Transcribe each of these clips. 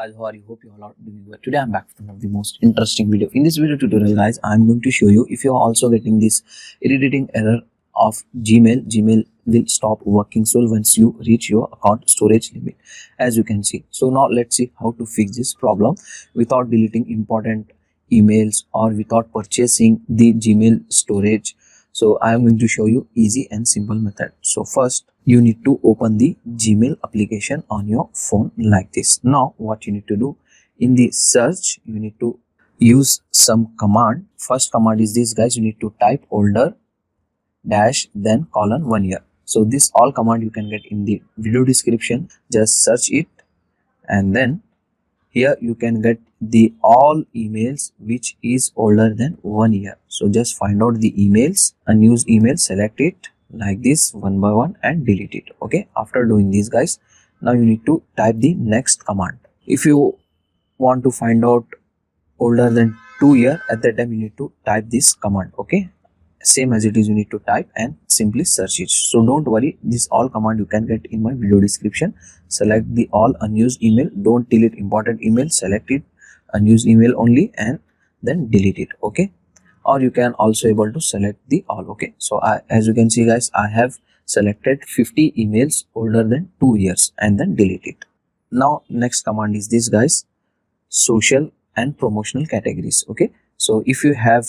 guys, how are you? Hope you all are doing well. Today I'm back with one of the most interesting video. In this video tutorial guys, I'm going to show you if you're also getting this irritating error of Gmail will stop working soon once you reach your account storage limit, as you can see. So now let's see how to fix this problem without deleting important emails or without purchasing the Gmail storage. So I am going to show you easy and simple method. So first you need to open the Gmail application on your phone like this. Now what you need to do, in the search you need to use some command. First command is this guys, you need to type older dash then colon 1 year. So this all command you can get in the video description. Just search it and then here you can get the all emails which is older than 1 year. So just find out the emails, unused email, select it like this one by one and delete it. Okay, after doing this guys, now you need to type the next command. If you want to find out older than 2 year, at that time you need to type this command. Okay, same as it is, you need to type and simply search it. So don't worry, this all command you can get in my video description. Select the all unused email, don't delete important email, select it unused email only and then delete it. Okay, or you can also able to select the all. Okay, so as you can see guys, I have selected 50 emails older than 2 years and then delete it. Now next command is this guys, social and promotional categories. Okay, so if you have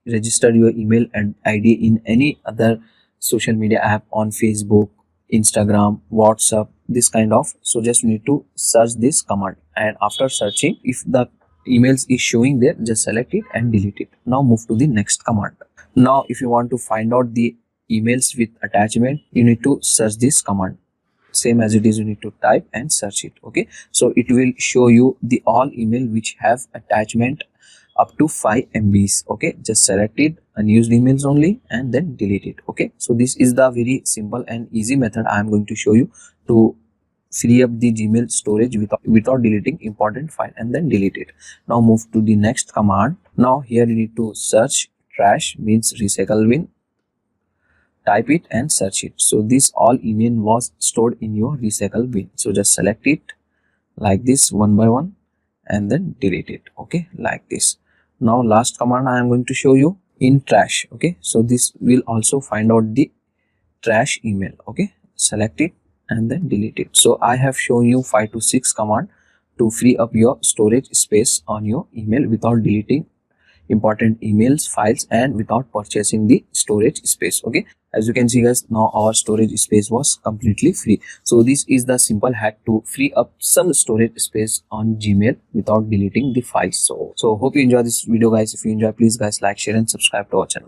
register your email and ID in any other social media app on Facebook, Instagram, WhatsApp, this kind of, so just you need to search this command and after searching, if the emails is showing there, just select it and delete it. Now move to the next command. Now if you want to find out the emails with attachment, you need to search this command. Same as it is, you need to type and search it. Okay, so it will show you the all email which have attachment up to 5 MBs. Okay, just select it, unused emails only and then delete it. Okay, so this is the very simple and easy method I am going to show you to free up the Gmail storage without deleting important file and then delete it. Now move to the next command. Now here you need to search trash, means recycle bin, type it and search it. So this all email was stored in your recycle bin, so just select it like this one by one and then delete it. Okay, like this. Now last command I am going to show you, in trash. Okay, so this will also find out the trash email. Okay, select it and then delete it. So I have shown you 5 to 6 command to free up your storage space on your email without deleting important emails, files and without purchasing the storage space. Okay, as you can see guys, now our storage space was completely free. So this is the simple hack to free up some storage space on Gmail without deleting the files. So hope you enjoy this video guys. If you enjoy, please guys like, share and subscribe to our channel.